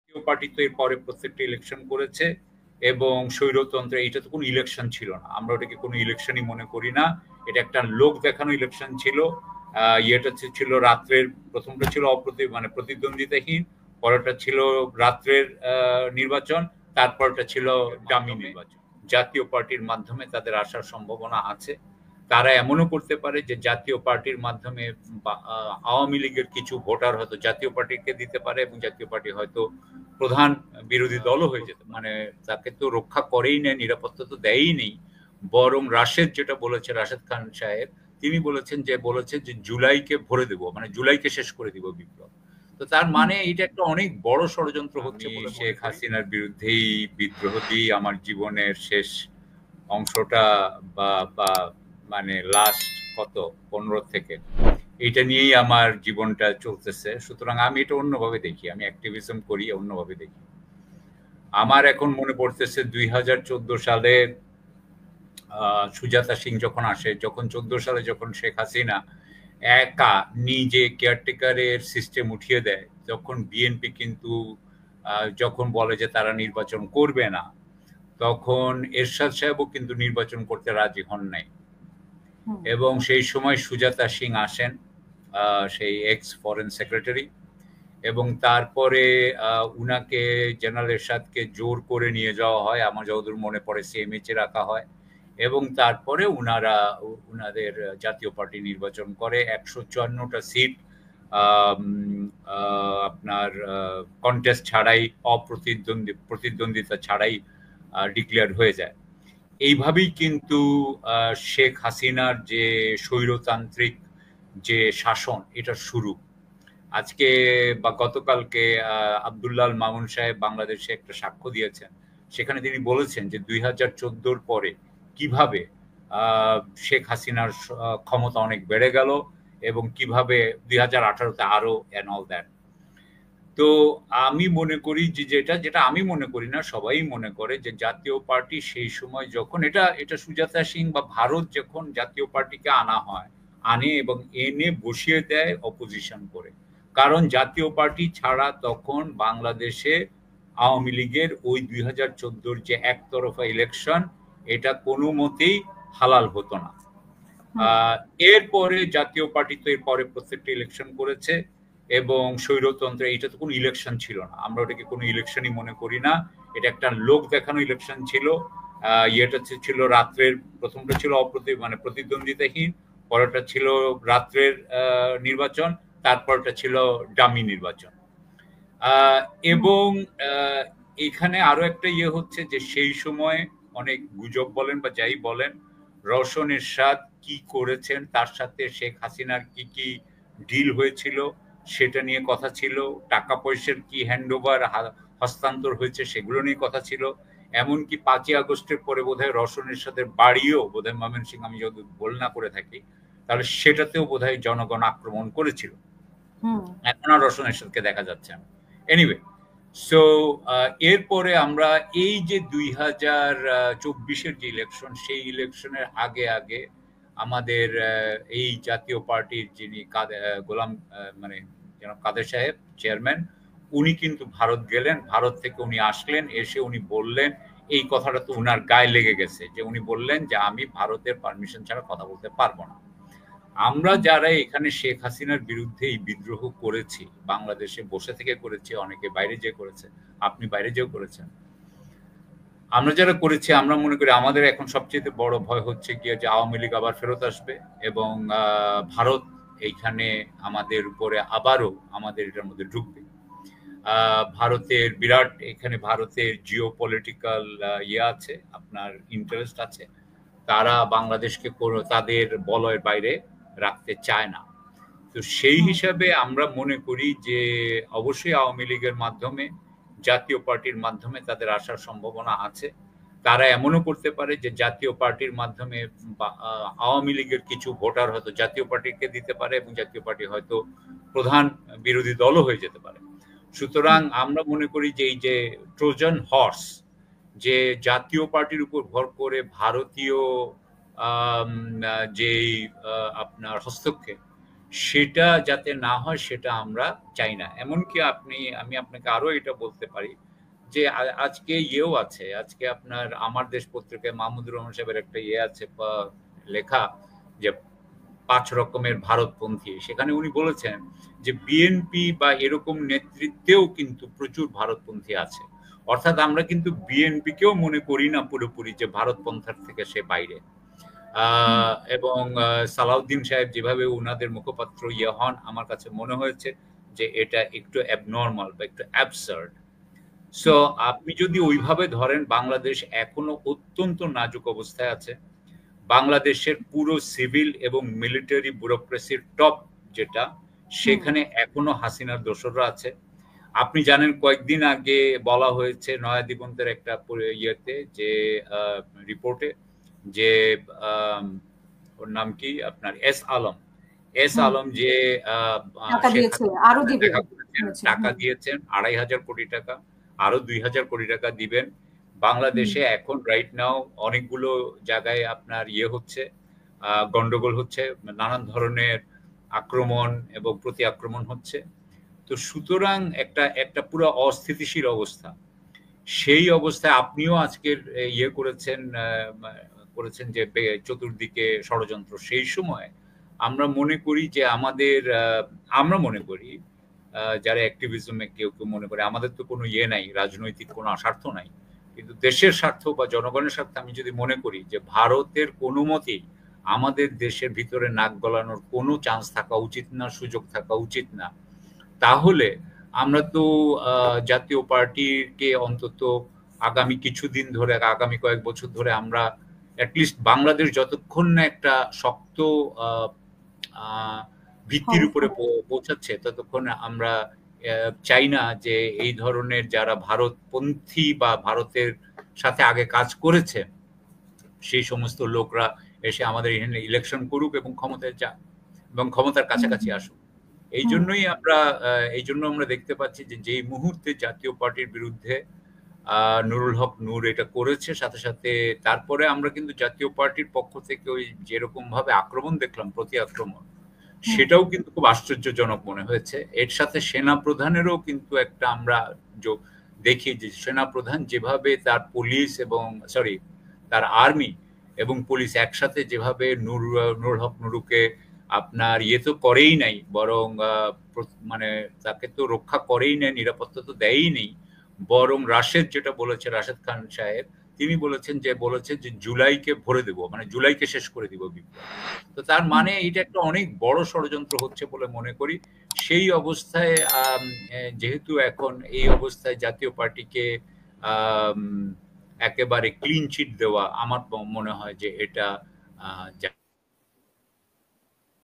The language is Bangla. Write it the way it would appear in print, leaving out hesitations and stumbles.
জাতীয় পার্টি তো এর পরে প্রত্যেকটা ইলেকশন করেছে এবং স্বৈরতন্ত্রে এটা তো কোনো ইলেকশন ছিল না, আমরা ওটাকে কোনো ইলেকশনই মনে করি না। এটা একটা লোক দেখানো ইলেকশন ছিল। ইয়েটা ছিল রাত্রের, প্রথমটা ছিল প্রতিদ্বন্দ্বিতাহীন, পরেরটা ছিল রাত্রের নির্বাচন, তারপরটা ছিল ডামি নির্বাচন। জাতীয় পার্টির মাধ্যমে তাদের আসার সম্ভাবনা আছে। তারা এমনও করতে পারে যে জাতীয় পার্টির মাধ্যমে আওয়ামী লীগের কিছু ভোটার হয়তো জাতীয় পার্টিকে দিতে পারে এবং জাতীয় পার্টি হয়তো প্রধান বিরোধী দলও হয়ে যেত, মানে তাকে তো রক্ষা করেই নেই, নিরাপত্তা তো দেয়ই নেই। বরং রাশেদ যেটা বলেছে, রাশেদ খান সাহেব, তিনি বলেছেন যে জুলাইকে ভরে দেব, মানে জুলাইকে শেষ করে দিব বিপ্লব। তো তার মানে এটা একটা অনেক বড় ষড়যন্ত্র হচ্ছে। শেখ হাসিনার বিরুদ্ধেই বিদ্রোহ দিয়ে আমার জীবনের শেষ অংশটা বা মানে লাস্ট কত 15 থেকে এটা নিয়েই আমার জীবনটা চলতেছে। সুতরাং আমি এটা অন্যভাবে দেখি, আমি অ্যাক্টিভিজম করি অন্যভাবে দেখি। আমার এখন মনে পড়তেছে 2014 সালে সুজাতা সিং যখন আসে, যখন 14 সালে যখন শেখ হাসিনা একা নিজে কেয়ারটেকারের সিস্টেম উঠিয়ে দেয়, তখন বিএনপি কিন্তু যখন বলে যে তারা নির্বাচন করবে না, তখন এরশাদ সাহেবও কিন্তু নির্বাচন করতে রাজি হন নাই। এবং সেই সময় সুজাতা সিং আসেন, সেই এক্স ফরেন সেক্রেটারি, এবং তারপরে উনাকে জেনারেল এরশাদকে জোর করে নিয়ে যাওয়া হয়, আমার যতদূর মনে পড়ে সিএমএইচে রাখা হয়, এবং তারপরে উনাদের জাতীয় পার্টি নির্বাচন করে 154টা সিট আপনার কন্টেস্ট ছাড়াই, প্রতিদ্বন্দ্বিতা ছাড়াই ডিক্লেয়ার হয়ে যায়। এইভাবেই কিন্তু শেখ হাসিনার যে স্বৈরতান্ত্রিক যে শাসন, এটা শুরু। আজকে বা গতকালকে আব্দুল্লাহ মামুন সাহেব বাংলাদেশে একটা সাক্ষ্য দিয়েছেন, সেখানে তিনি বলেছেন যে 2014 পরে কিভাবে শেখ হাসিনার ক্ষমতা অনেক বেড়ে গেল এবং কিভাবে 2018-তে আরো এন্ড অল দ্যাট। তো আমি মনে করি যে যেটা আমি মনে করি না, সবাই মনে করে যে জাতীয় পার্টি সেই সময় যখন এটা সুজাতা সিং বা ভারত যখন জাতীয় পার্টিকে আনে এবং এনে বসিয়ে দেয় অপোজিশন করে, কারণ জাতীয় পার্টি ছাড়া তখন বাংলাদেশে আওয়ামী লীগের ওই 2014 যে একতরফা ইলেকশন, এটা কোনো মতেই হালাল হতো না। এরপরে জাতীয় পার্টি তো এর পরে প্রত্যেকটা ইলেকশন করেছে এবং স্বৈরতন্ত্রে এটা তো কোনো ইলেকশন ছিল না, আমরা ওটাকে কোনো ইলেকশনই মনে করি না। এটা একটা লোক দেখানো ইলেকশন ছিল। ইয়েটা ছিল রাত্রের, প্রথমটা ছিল প্রতিদ্বন্দ্বিতাহীন, পরেরটা ছিল রাত্রের নির্বাচন, তারপরটা ছিল ডামি নির্বাচন। এবং এখানে আরো একটা ইয়ে হচ্ছে যে সেই সময় অনেক গুজব বলেন বা যাই বলেন, রওশন এরশাদ কি করেছেন, তার সাথে শেখ হাসিনার কি কি ডিল হয়েছিল সেটা নিয়ে কথা ছিল, টাকা পয়সার কি হ্যান্ডওভার হস্তান্তর হয়েছে সেগুলো নিয়ে কথা ছিল। এমনকি 5ই আগস্টের পরে বোধহয় রওশন এরশাদের বাড়িও বোধহয় ময়মনসিংহ, আমি যদি ভুল না করে থাকি, তাহলে সেটাতেও বোধহয় জনগণ আক্রমণ করেছিল। এখন আর রওশন এরশাদকে দেখা যাচ্ছে না। এনিওয়ে, সো এরপরে আমরা এই যে 2024-এর যে ইলেকশন, সেই ইলেকশনের আগে আগে আমাদের এই জাতীয় পার্টির যিনি গোলাম কাদের সাহেব চেয়ারম্যান, উনি কিন্তু ভারত গেলেন। ভারত থেকে উনি আসলেন, এসে উনি বললেন, এই কথাটা তো উনার গায়ে লেগে গেছে, যে উনি বললেন যে আমি ভারতের পারমিশন ছাড়া কথা বলতে পারবো না। আমরা যারা এখানে শেখ হাসিনার বিরুদ্ধে এই বিদ্রোহ করেছি, বাংলাদেশে বসে থেকে করেছি, অনেকে বাইরে যেয়ে করেছে, আপনি বাইরে যেও করেছেন, আমরা যারা করেছি, আমরা মনে করি আমাদের এখন সবচেয়ে বড় ভয় হচ্ছে গিয়ে যে আওয়ামী লীগ আবার ফেরত আসবে এবং ভারত এইখানে আমাদের উপরে আবারও আমাদের এটার মধ্যে ঢুকবে। ভারতের বিরাট, এখানে ভারতের জিও পলিটিক্যাল ইয়ে আছে, আপনার ইন্টারেস্ট আছে, তারা বাংলাদেশকে তাদের বলয়ের বাইরে রাখতে চায় না। তো সেই হিসাবে আমরা মনে করি যে অবশ্যই আওয়ামী লীগের মাধ্যমে, জাতীয় পার্টির মাধ্যমে তাদের আসার সম্ভাবনা আছে। তারা এমনও করতে পারে যে জাতীয় পার্টির মাধ্যমে আওয়ামী লীগের কিছু ভোটার হয়তো জাতীয় পার্টিকে দিতে পারে এবং জাতীয় পার্টি হয়তো প্রধান বিরোধী দলও হয়ে যেতে পারে। সুতরাং আমরা মনে করি যে এই যে ট্রোজান হর্স, যে জাতীয় পার্টির উপর ভর করে ভারতীয় যে আপনার হস্তক্ষেপ, সেটা যাতে না হয় সেটা আমরা চাই না। এমনকি আমি আপনাকে আরো এটা বলতে পারি যে আজকে ইয়েও আছে, আজকে আপনার আমার দেশ পত্রিকায় মাহমুদুর রহমান সাহেবের একটা ইয়ে আছে লেখা, যে ৫ রকমের ভারতপন্থী। সেখানে উনি বলেছেন যে বিএনপি বা এরকম নেতৃত্বেও কিন্তু প্রচুর ভারতপন্থী আছে। অর্থাৎ আমরা কিন্তু বিএনপিকেও মনে করি না পুরোপুরি যে ভারতপন্থার থেকে সে বাইরে। এবং সালাউদ্দিন সাহেব যেভাবে উনাদের মুখপাত্র ইয়ে হন, আমার কাছে মনে হয়েছে যে এটা একটু অ্যাবনর্মাল বা একটু অ্যাবসার্ড। সো আপনি যদি ওইভাবে ধরেন, বাংলাদেশ এখনো অত্যন্ত নাজুক অবস্থায় আছে। বাংলাদেশের পুরো সিভিল এবং মিলিটারি ব্যুরোক্রেসির টপ যেটা, সেখানে এখনো হাসিনার দোসররা আছে। আপনি জানেন কয়েকদিন আগে বলা হয়েছে নয়া দিগন্তের একটা ইয়েতে, যে রিপোর্টে, যে ওর নাম কি আপনার এস আলম যে দেখা করেছেন, টাকা দিয়েছেন ২৫০০ কোটি টাকা, আরো ২০০০ কোটি টাকা দিবেন। বাংলাদেশে এখন রাইট নাও অনেকগুলো জায়গায় আপনার ইয়ে হচ্ছে, গন্ডগোল হচ্ছে, নানান ধরনের আক্রমণ এবং প্রতি আক্রমণ হচ্ছে। তো সুতরাং একটা একটা পুরো অস্থিতিশীল অবস্থা। সেই অবস্থায় আপনিও আজকের ইয়ে করেছেন যে চতুর্দিকে ষড়যন্ত্র। সেই সময় আমরা মনে করি যে আমরা মনে করি, যারা অ্যাক্টিভিজমে কেউ কেউ মনে করে আমাদের তো কোনো ইয়ে নাই, রাজনৈতিক কোনো স্বার্থ নাই, কিন্তু দেশের স্বার্থ বা জনগণের স্বার্থে আমি যদি মনে করি যে ভারতের কোনো মতেই আমাদের দেশের ভিতরে নাক গলানোর কোনো চান্স থাকা উচিত না, সুযোগ থাকা উচিত না, তাহলে আমরা তো জাতীয় পার্টিকে অন্তত আগামী কিছুদিন ধরে, আগামী কয়েক বছর ধরে আমরা অ্যাটলিস্ট বাংলাদেশ যতক্ষণ না একটা শক্ত ভিত্তির উপরে পৌঁছাচ্ছে, ততক্ষণ আমরা চাই না যে এই ধরনের যারা ভারতপন্থী বা ভারতের সাথে আগে কাজ করেছে সেই সমস্ত লোকরা এসে আমাদের এখানে ইলেকশন করুক এবং ক্ষমতায় যাক এবং ক্ষমতার কাছাকাছি আসুক। এই জন্য আমরা দেখতে পাচ্ছি যে যেই মুহূর্তে জাতীয় পার্টির বিরুদ্ধে নুরুল হক নূর এটা করেছে, সাথে সাথে তারপরে আমরা কিন্তু জাতীয় পার্টির পক্ষ থেকে ওই যেরকম ভাবে আক্রমণ দেখলাম, প্রতি আক্রমণ, সেটাও কিন্তু খুব আশ্চর্যজনক মনে হয়েছে। এর সাথে সেনা প্রধানেরও কিন্তু একটা আমরা দেখি যে সেনা প্রধান যেভাবে তার পুলিশ এবং তার আর্মি এবং পুলিশ একসাথে যেভাবে নুরুল হক নুরুকে আপনার ইয়ে তো করেই নাই, বরং মানে তাকে তো রক্ষা করেই নাই, নিরাপত্তা তো দেয়ই নেই, বরং রাশেদ যেটা বলেছে, রাশেদ খান সাহেব, তিনি বলেছেন যে জুলাইকে ভরে দেব, মানে জুলাইকে শেষ করে দিব বিপ্লব। তো তার মানে এটা একটা অনেক বড় ষড়যন্ত্র হচ্ছে বলে মনে করি। সেই অবস্থায় যেহেতু এখন এই অবস্থায় জাতীয় পার্টিকে একেবারে ক্লিন চিট দেওয়া, আমার মনে হয় যে এটা